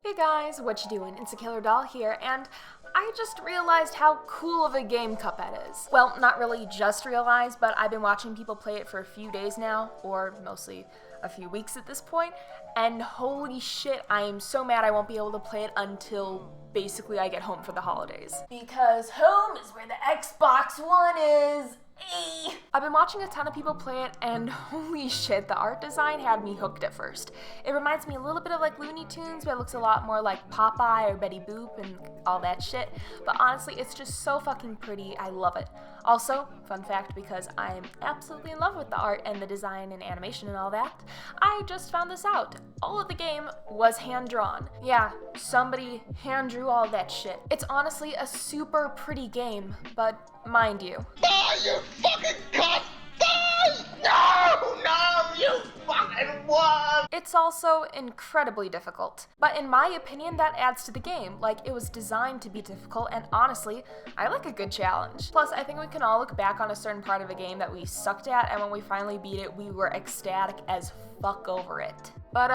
Hey guys, what you doing? It's TheKillerDoll here, and I just realized how cool of a game Cuphead is. Well, not really just realized, but I've been watching people play it for a few days now, or mostly a few weeks at this point, and holy shit, I am so mad I won't be able to play it until basically I get home for the holidays. Because home is where the Xbox One is! I've been watching a ton of people play it, and holy shit, the art design had me hooked at first. It reminds me a little bit of like Looney Tunes, but it looks a lot more like Popeye or Betty Boop and all that shit. But honestly, it's just so fucking pretty. I love it. Also, fun fact, because I'm absolutely in love with the art and the design and animation and all that, I just found this out. All of the game was hand-drawn. Yeah, somebody hand-drew all that shit. It's honestly a super pretty game, but mind you. Die, you fucking cunt! Die! No, you fucking worm! It's also incredibly difficult. But in my opinion, that adds to the game. Like, it was designed to be difficult, and honestly, I like a good challenge. Plus, I think we can all look back on a certain part of a game that we sucked at, and when we finally beat it, we were ecstatic as fuck over it. But,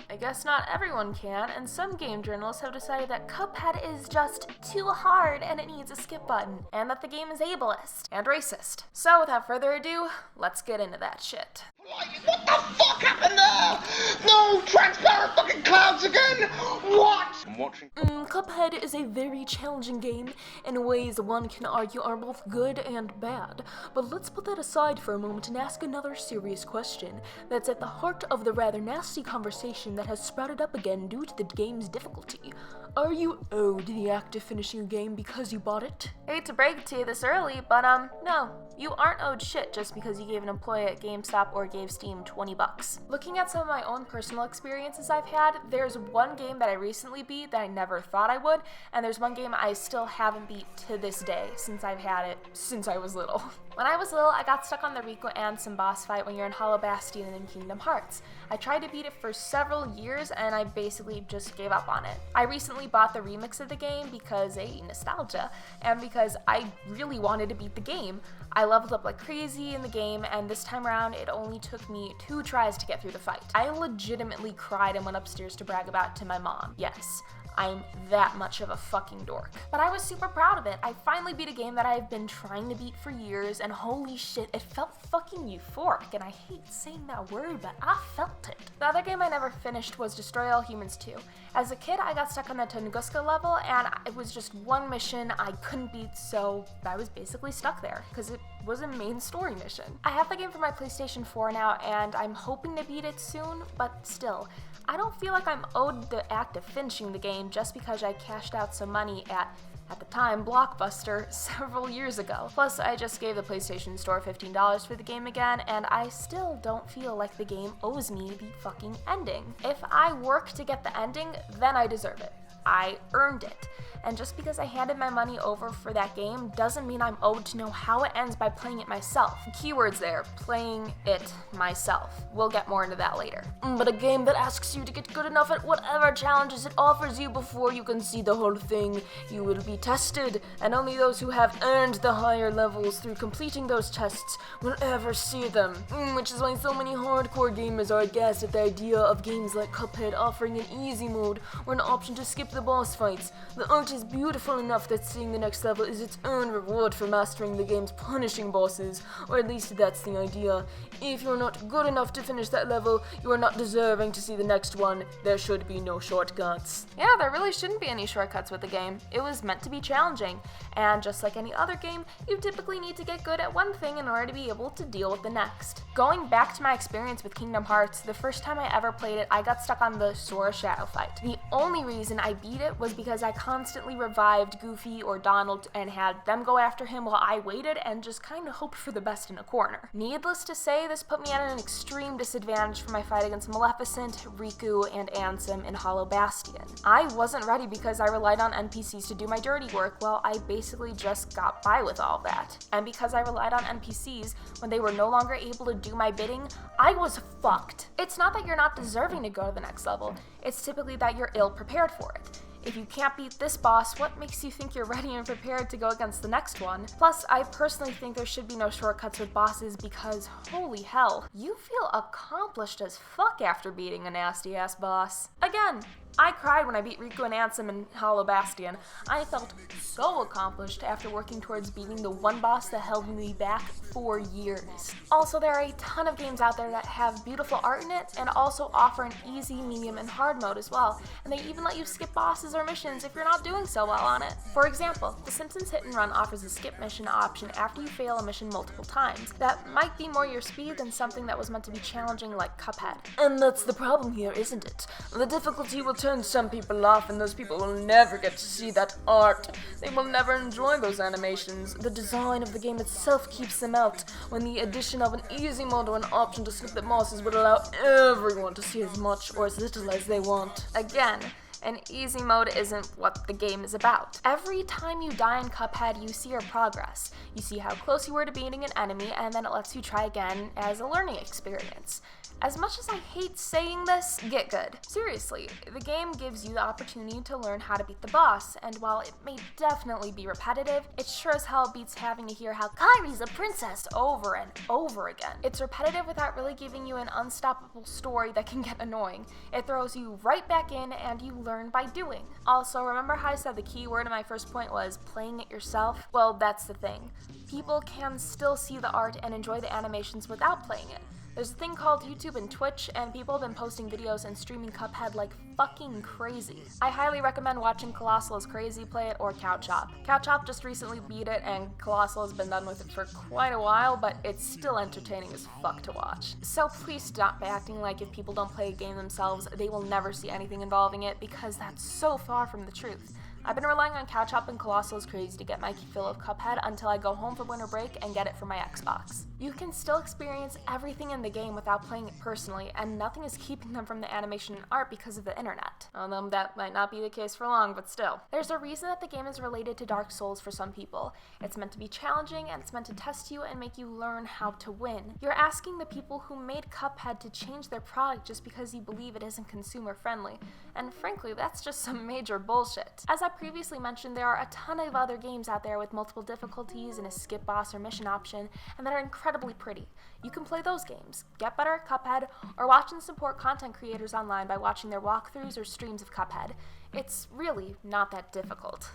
I guess not everyone can, and some game journalists have decided that Cuphead is just too hard and it needs a skip button, and that the game is ableist and racist. So without further ado, let's get into that shit. What the fuck happened there? No transparent fucking clouds again? What? I'm watching. Cuphead is a very challenging game in ways one can argue are both good and bad. But let's put that aside for a moment and ask another serious question that's at the heart of the rather nasty conversation that has sprouted up again due to the game's difficulty. Are you owed the act of finishing a game because you bought it? I hate to break it to you this early, but no. You aren't owed shit just because you gave an employee at GameStop or gave Steam $20. Looking at some of my own personal experiences I've had, there's one game that I recently beat that I never thought I would, and there's one game I still haven't beat to this day since I've had it since I was little. When I was little, I got stuck on the Rico Ansem boss fight when you're in Hollow Bastion in Kingdom Hearts. I tried to beat it for several years and I basically just gave up on it. I recently bought the remix of the game because, nostalgia, and because I really wanted to beat the game. I leveled up like crazy in the game, and this time around it only took me 2 tries to get through the fight. I legitimately cried and went upstairs to brag about it to my mom. Yes, I'm that much of a fucking dork. But I was super proud of it. I finally beat a game that I've been trying to beat for years, and holy shit, it felt fucking euphoric, and I hate saying that word, but I felt it. The other game I never finished was Destroy All Humans 2. As a kid, I got stuck on the Tunguska level, and it was just one mission I couldn't beat, so I was basically stuck there, because it was a main story mission. I have the game for my PlayStation 4 now, and I'm hoping to beat it soon, but still, I don't feel like I'm owed the act of finishing the game just because I cashed out some money at the time, Blockbuster several years ago. Plus, I just gave the PlayStation Store $15 for the game again, and I still don't feel like the game owes me the fucking ending. If I work to get the ending, then I deserve it. I earned it. And just because I handed my money over for that game doesn't mean I'm owed to know how it ends by playing it myself. Keywords there, playing it myself. We'll get more into that later. But a game that asks you to get good enough at whatever challenges it offers you before you can see the whole thing. You will be tested, and only those who have earned the higher levels through completing those tests will ever see them. Which is why so many hardcore gamers are aghast at the idea of games like Cuphead offering an easy mode or an option to skip the boss fights. The art is beautiful enough that seeing the next level is its own reward for mastering the game's punishing bosses, or at least that's the idea. If you're not good enough to finish that level, you are not deserving to see the next one. There should be no shortcuts. Yeah, there really shouldn't be any shortcuts with the game. It was meant to be challenging, and just like any other game, you typically need to get good at one thing in order to be able to deal with the next. Going back to my experience with Kingdom Hearts, the first time I ever played it, I got stuck on the Sora Shadow fight. The only reason I beat it was because I constantly revived Goofy or Donald and had them go after him while I waited and just kind of hoped for the best in a corner. Needless to say, this put me at an extreme disadvantage for my fight against Maleficent, Riku, and Ansem in Hollow Bastion. I wasn't ready because I relied on NPCs to do my dirty work, well, I basically just got by with all that. And because I relied on NPCs when they were no longer able to do my bidding, I was fucked. It's not that you're not deserving to go to the next level, it's typically that you're ill prepared for it. If you can't beat this boss, what makes you think you're ready and prepared to go against the next one? Plus, I personally think there should be no shortcuts with bosses because, holy hell, you feel accomplished as fuck after beating a nasty-ass boss. Again, I cried when I beat Riku and Ansem in Hollow Bastion. I felt so accomplished after working towards beating the one boss that held me back for years. Also, there are a ton of games out there that have beautiful art in it and also offer an easy, medium, and hard mode as well, and they even let you skip bosses or missions if you're not doing so well on it. For example, The Simpsons Hit and Run offers a skip mission option after you fail a mission multiple times. That might be more your speed than something that was meant to be challenging like Cuphead. And that's the problem here, isn't it? The difficulty will turn some people off, and those people will never get to see that art. They will never enjoy those animations. The design of the game itself keeps them out, when the addition of an easy mode or an option to skip the bosses would allow everyone to see as much or as little as they want. Again, an easy mode isn't what the game is about. Every time you die in Cuphead, you see your progress. You see how close you were to beating an enemy, and then it lets you try again as a learning experience. As much as I hate saying this, get good. Seriously, the game gives you the opportunity to learn how to beat the boss, and while it may definitely be repetitive, it sure as hell beats having to hear how Kairi's a princess over and over again. It's repetitive without really giving you an unstoppable story that can get annoying. It throws you right back in, and you learn by doing. Also, remember how I said the key word in my first point was playing it yourself? Well, that's the thing. People can still see the art and enjoy the animations without playing it. There's a thing called YouTube and Twitch, and people have been posting videos and streaming Cuphead like fucking crazy. I highly recommend watching Colossal is Crazy play it or Cowchop. Cowchop just recently beat it, and Colossal has been done with it for quite a while, but it's still entertaining as fuck to watch. So please stop acting like if people don't play a game themselves, they will never see anything involving it, because that's so far from the truth. I've been relying on Cowchop and Colossal is Crazy to get my fill of Cuphead until I go home for winter break and get it for my Xbox. You can still experience everything in the game without playing it personally, and nothing is keeping them from the animation and art because of the internet. Although that might not be the case for long, but still. There's a reason that the game is related to Dark Souls for some people. It's meant to be challenging, and it's meant to test you and make you learn how to win. You're asking the people who made Cuphead to change their product just because you believe it isn't consumer friendly, and frankly, that's just some major bullshit. As I previously mentioned, there are a ton of other games out there with multiple difficulties and a skip boss or mission option, and that are incredibly pretty. You can play those games, get better at Cuphead, or watch and support content creators online by watching their walkthroughs or streams of Cuphead. It's really not that difficult.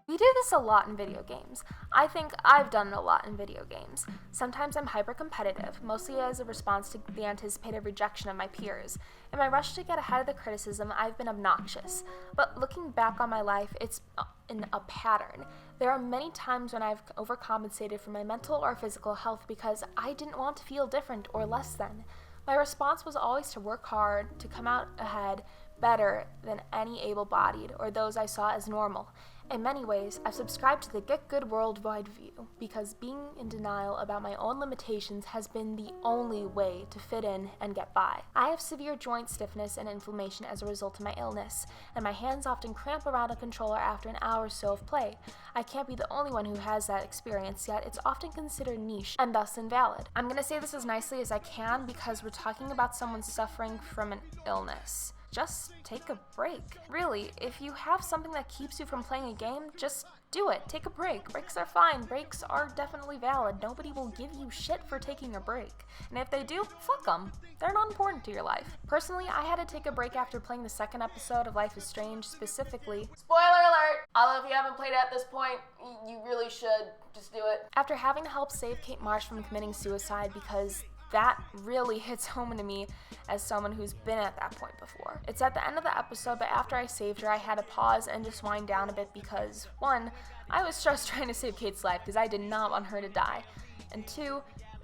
We do this a lot in video games. I think I've done it a lot in video games. Sometimes I'm hyper-competitive, mostly as a response to the anticipated rejection of my peers. In my rush to get ahead of the criticism, I've been obnoxious. But looking back on my life, it's in a pattern. There are many times when I've overcompensated for my mental or physical health because I didn't want to feel different or less than. My response was always to work hard, to come out ahead better than any able-bodied or those I saw as normal. In many ways, I've subscribed to the get good worldwide view because being in denial about my own limitations has been the only way to fit in and get by. I have severe joint stiffness and inflammation as a result of my illness, and my hands often cramp around a controller after an hour or so of play. I can't be the only one who has that experience, yet it's often considered niche and thus invalid. I'm gonna say this as nicely as I can because we're talking about someone suffering from an illness. Just take a break. Really, if you have something that keeps you from playing a game, just do it. Take a break. Breaks are fine. Breaks are definitely valid. Nobody will give you shit for taking a break. And if they do, fuck them. They're not important to your life. Personally, I had to take a break after playing the second episode of Life is Strange, specifically. Spoiler alert! Although if you haven't played it at this point, you really should. Just do it. After having to help save Kate Marsh from committing suicide because that really hits home to me as someone who's been at that point before. It's at the end of the episode, but after I saved her, I had to pause and just wind down a bit because, one, I was stressed trying to save Kate's life because I did not want her to die, and two,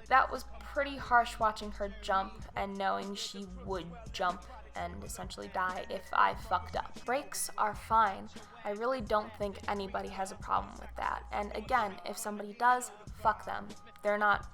that was pretty harsh watching her jump and knowing she would jump and essentially die if I fucked up. Breaks are fine. I really don't think anybody has a problem with that. And again, if somebody does, fuck them. They're not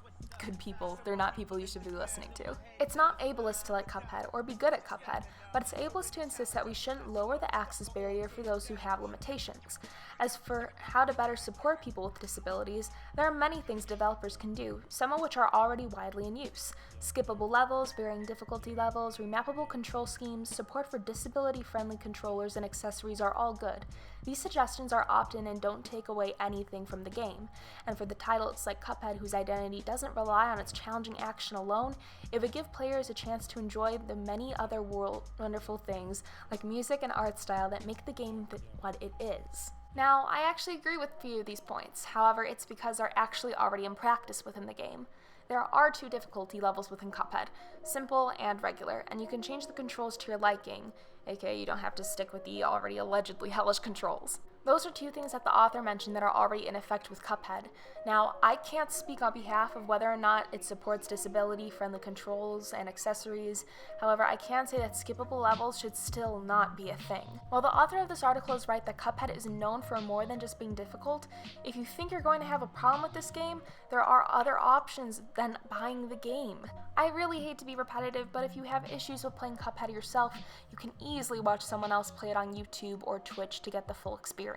good people. They're not people you should be listening to. It's not ableist to like Cuphead or be good at Cuphead, but it's ableist to insist that we shouldn't lower the access barrier for those who have limitations. As for how to better support people with disabilities, there are many things developers can do, some of which are already widely in use. Skippable levels, varying difficulty levels, remappable control schemes, support for disability-friendly controllers and accessories are all good. These suggestions are opt-in and don't take away anything from the game. And for the titles like Cuphead, whose identity doesn't rely on its challenging action alone, it would give players a chance to enjoy the many other wonderful things like music and art style that make the game what it is. Now, I actually agree with a few of these points, however, it's because they're actually already in practice within the game. There are 2 difficulty levels within Cuphead, simple and regular, and you can change the controls to your liking, aka you don't have to stick with the already allegedly hellish controls. Those are 2 things that the author mentioned that are already in effect with Cuphead. Now, I can't speak on behalf of whether or not it supports disability-friendly controls and accessories. However, I can say that skippable levels should still not be a thing. While the author of this article is right that Cuphead is known for more than just being difficult, if you think you're going to have a problem with this game, there are other options than buying the game. I really hate to be repetitive, but if you have issues with playing Cuphead yourself, you can easily watch someone else play it on YouTube or Twitch to get the full experience.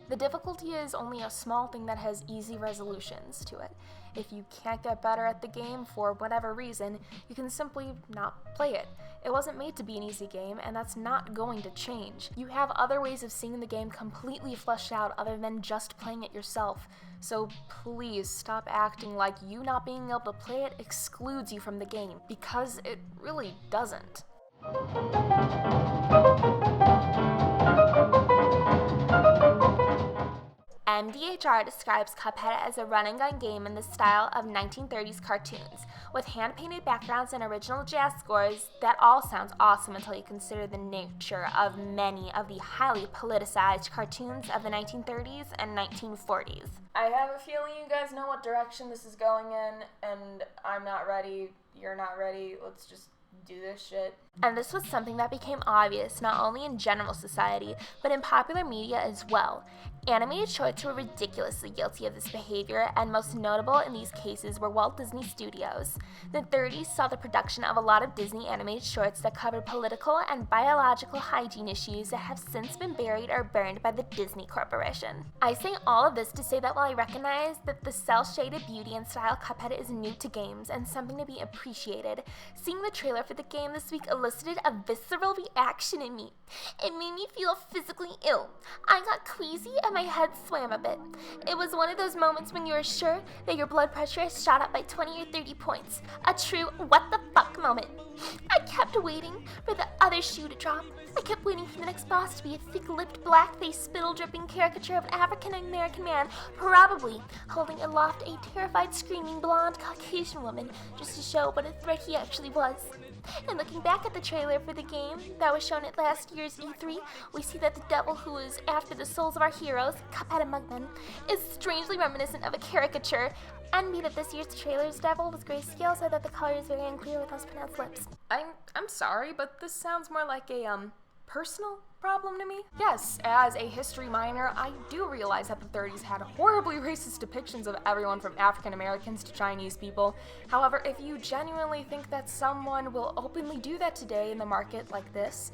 The difficulty is only a small thing that has easy resolutions to it. If you can't get better at the game for whatever reason, you can simply not play it. It wasn't made to be an easy game, and that's not going to change. You have other ways of seeing the game completely fleshed out other than just playing it yourself. So please stop acting like you not being able to play it excludes you from the game, because it really doesn't. MDHR describes Cuphead as a run-and-gun game in the style of 1930s cartoons, with hand-painted backgrounds and original jazz scores that all sounds awesome until you consider the nature of many of the highly politicized cartoons of the 1930s and 1940s. I have a feeling you guys know what direction this is going in, and I'm not ready, you're not ready, let's just do this shit. And this was something that became obvious not only in general society, but in popular media as well. Animated shorts were ridiculously guilty of this behavior, and most notable in these cases were Walt Disney Studios. The 30s saw the production of a lot of Disney animated shorts that covered political and biological hygiene issues that have since been buried or burned by the Disney Corporation. I say all of this to say that while I recognize that the cel-shaded beauty and style Cuphead is new to games and something to be appreciated, seeing the trailer for the game this week elicited a visceral reaction in me. It made me feel physically ill. I got queasy and my head swam a bit. It was one of those moments when you are sure that your blood pressure has shot up by 20 or 30 points. A true what the fuck moment. I kept waiting for the other shoe to drop. I kept waiting for the next boss to be a thick-lipped, black-faced, spittle-dripping caricature of an African-American man, probably holding aloft a terrified, screaming, blonde Caucasian woman, just to show what a threat he actually was. And looking back at the trailer for the game that was shown at last year's E3, we see that the devil who is after the souls of our heroes, Cuphead and Mugman, is strangely reminiscent of a caricature. And me that this year's trailer's devil was grayscale, so that the color is very unclear with those pronounced lips. I'm sorry, but this sounds more like a, personal problem to me. Yes, as a history minor, I do realize that the 30s had horribly racist depictions of everyone from African Americans to Chinese people. However, if you genuinely think that someone will openly do that today in the market like this,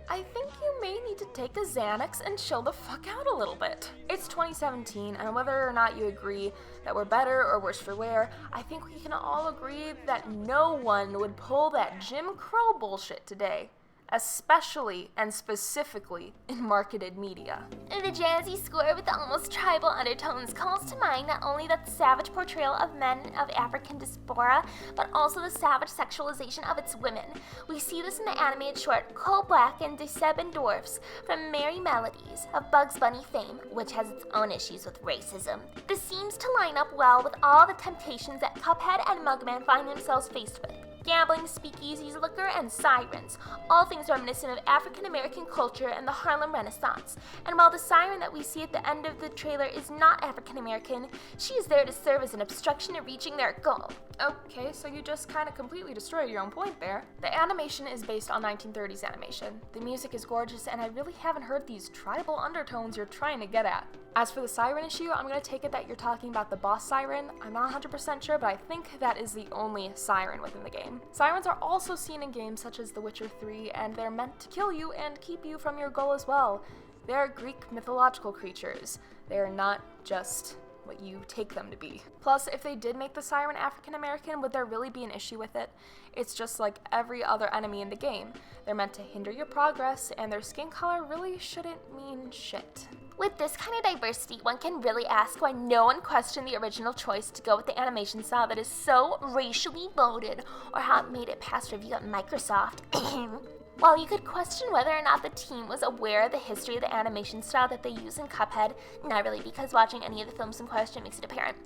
I think you may need to take a Xanax and chill the fuck out a little bit. It's 2017, and whether or not you agree that we're better or worse for wear, I think we can all agree that no one would pull that Jim Crow bullshit today. Especially and specifically in marketed media. The jazzy score with the almost tribal undertones calls to mind not only the savage portrayal of men of African diaspora, but also the savage sexualization of its women. We see this in the animated short Coal Black and De Seven Dwarfs from Merry Melodies of Bugs Bunny fame, which has its own issues with racism. This seems to line up well with all the temptations that Cuphead and Mugman find themselves faced with. Gambling, speakeasies, liquor, and sirens, all things reminiscent of African-American culture and the Harlem Renaissance. And while the siren that we see at the end of the trailer is not African-American, she is there to serve as an obstruction to reaching their goal. Okay, so you just kind of completely destroyed your own point there. The animation is based on 1930s animation. The music is gorgeous, and I really haven't heard these tribal undertones you're trying to get at. As for the siren issue, I'm going to take it that you're talking about the boss siren. I'm not 100% sure, but I think that is the only siren within the game. Sirens are also seen in games such as The Witcher 3, and they're meant to kill you and keep you from your goal as well. They are Greek mythological creatures. They are not just what you take them to be. Plus, if they did make the siren African American, would there really be an issue with it? It's just like every other enemy in the game. They're meant to hinder your progress, and their skin color really shouldn't mean shit. With this kind of diversity, one can really ask why no one questioned the original choice to go with the animation style that is so racially loaded, or how it made it past review at Microsoft. While you could question whether or not the team was aware of the history of the animation style that they use in Cuphead, not really, because watching any of the films in question makes it apparent,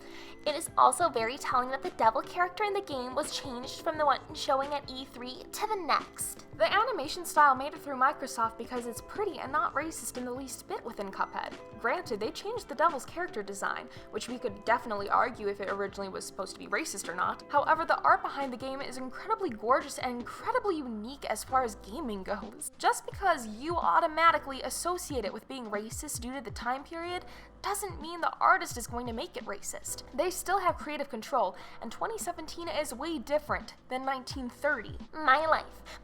it is also very telling that the devil character in the game was changed from the one showing at E3 to the next. The animation style made it through Microsoft because it's pretty and not racist in the least bit within Cuphead. Granted, they changed the devil's character design, which we could definitely argue if it originally was supposed to be racist or not. However, the art behind the game is incredibly gorgeous and incredibly unique as far as gaming goes. Just because you automatically associate it with being racist due to the time period doesn't mean the artist is going to make it racist. They still have creative control, and 2017 is way different than 1930. My life,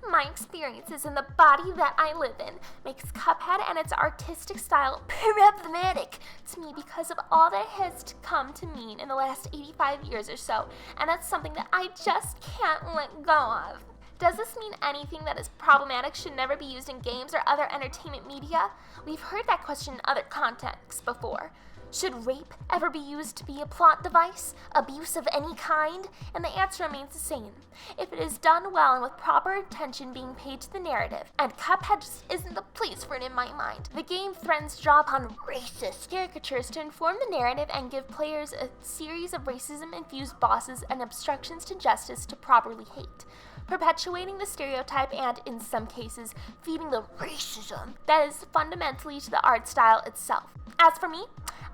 my experiences, and the body that I live in makes Cuphead and its artistic style problematic to me because of all that it has come to mean in the last 85 years or so, and that's something that I just can't let go of. Does this mean anything that is problematic should never be used in games or other entertainment media? We've heard that question in other contexts before. Should rape ever be used to be a plot device? Abuse of any kind? And the answer remains the same. If it is done well and with proper attention being paid to the narrative, and Cuphead just isn't the place for it in my mind. The game threatens to draw upon racist caricatures to inform the narrative and give players a series of racism-infused bosses and obstructions to justice to properly hate, perpetuating the stereotype and, in some cases, feeding the racism that is fundamentally to the art style itself. As for me,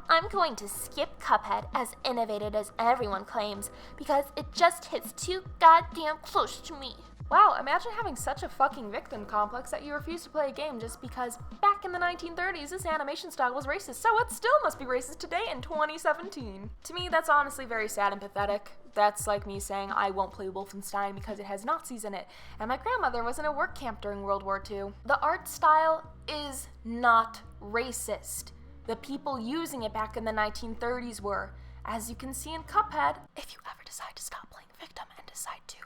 I'm going to skip Cuphead, as innovative as everyone claims, because it just hits too goddamn close to me. Wow, imagine having such a fucking victim complex that you refuse to play a game just because back in the 1930s this animation style was racist, so it still must be racist today in 2017. To me, that's honestly very sad and pathetic. That's like me saying I won't play Wolfenstein because it has Nazis in it, and my grandmother was in a work camp during World War II. The art style is not racist. The people using it back in the 1930s were, as you can see in Cuphead, if you ever decide to stop playing victim and decide to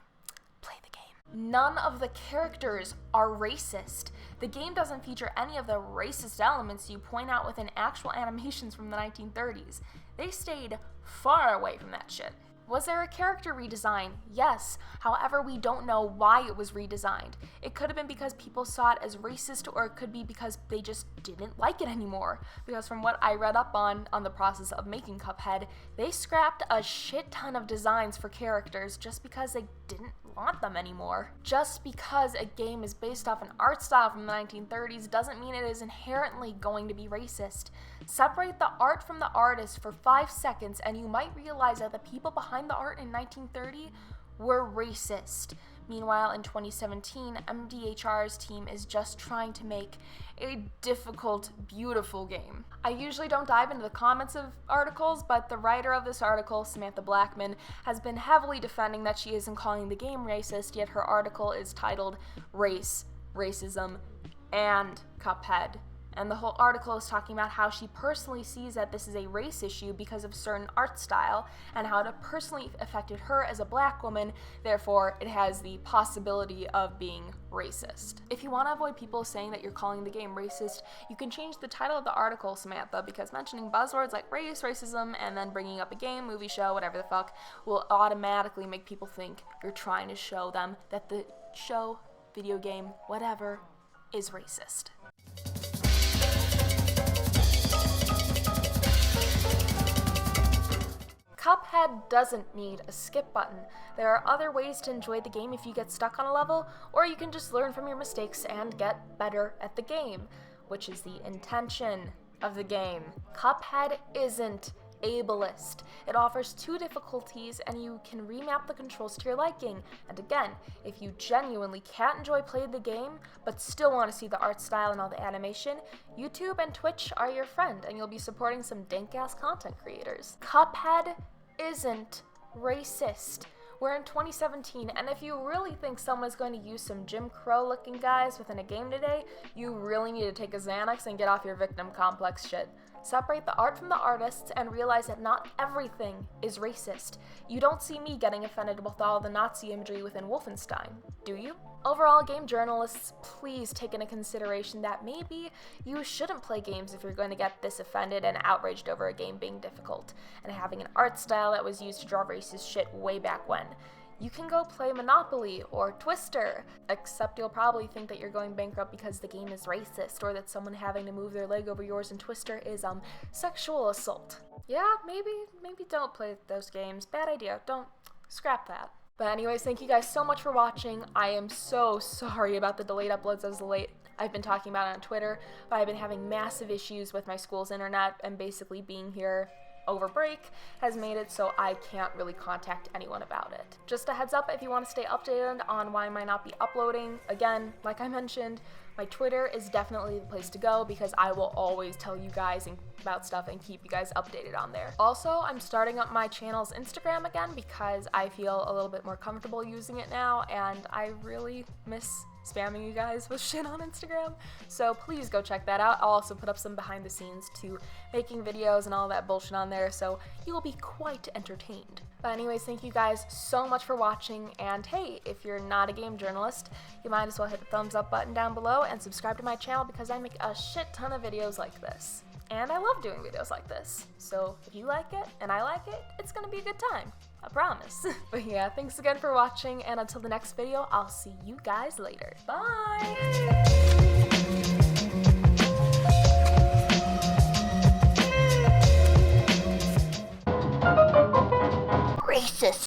play the game. None of the characters are racist. The game doesn't feature any of the racist elements you point out within actual animations from the 1930s. They stayed far away from that shit. Was there a character redesign? Yes. However, we don't know why it was redesigned. It could have been because people saw it as racist, or it could be because they just didn't like it anymore. Because from what I read up on the process of making Cuphead, they scrapped a shit ton of designs for characters just because they didn't want them anymore. Just because a game is based off an art style from the 1930s doesn't mean it is inherently going to be racist. Separate the art from the artist for 5 seconds and you might realize that the people behind the art in 1930 were racist. Meanwhile, in 2017, MDHR's team is just trying to make a difficult, beautiful game. I usually don't dive into the comments of articles, but the writer of this article, Samantha Blackman, has been heavily defending that she isn't calling the game racist, yet her article is titled Race, Racism, and Cuphead. And the whole article is talking about how she personally sees that this is a race issue because of certain art style and how it personally affected her as a black woman, therefore it has the possibility of being racist. If you want to avoid people saying that you're calling the game racist, you can change the title of the article, Samantha, because mentioning buzzwords like race, racism, and then bringing up a game, movie, show, whatever the fuck, will automatically make people think you're trying to show them that the show, video game, whatever, is racist. Cuphead doesn't need a skip button. There are other ways to enjoy the game if you get stuck on a level, or you can just learn from your mistakes and get better at the game, which is the intention of the game. Cuphead isn't ableist. It offers 2 difficulties and you can remap the controls to your liking. And again, if you genuinely can't enjoy playing the game, but still want to see the art style and all the animation, YouTube and Twitch are your friend and you'll be supporting some dank-ass content creators. Cuphead isn't racist. We're in 2017, and if you really think someone's going to use some Jim Crow-looking guys within a game today, you really need to take a Xanax and get off your victim complex shit. Separate the art from the artists and realize that not everything is racist. You don't see me getting offended with all the Nazi imagery within Wolfenstein, do you? Overall, game journalists, please take into consideration that maybe you shouldn't play games if you're going to get this offended and outraged over a game being difficult, and having an art style that was used to draw racist shit way back when. You can go play Monopoly or Twister, except you'll probably think that you're going bankrupt because the game is racist, or that someone having to move their leg over yours in Twister is sexual assault. Yeah, maybe don't play those games. Bad idea. Don't scrap that. But anyways, thank you guys so much for watching. I am so sorry about the delayed uploads as of late. I've been talking about it on Twitter, but I've been having massive issues with my school's internet, and basically being here over break has made it so I can't really contact anyone about it. Just a heads up, if you want to stay updated on why I might not be uploading, again, like I mentioned, my Twitter is definitely the place to go because I will always tell you guys about stuff and keep you guys updated on there. Also, I'm starting up my channel's Instagram again because I feel a little bit more comfortable using it now, and I really miss spamming you guys with shit on Instagram, so please go check that out. I'll also put up some behind the scenes to making videos and all that bullshit on there, so you will be quite entertained. But anyways, thank you guys so much for watching, and hey, if you're not a game journalist, you might as well hit the thumbs up button down below and subscribe to my channel because I make a shit ton of videos like this. And I love doing videos like this, so if you like it and I like it, it's gonna be a good time. I promise. But yeah, thanks again for watching, and until the next video, I'll see you guys later. Bye!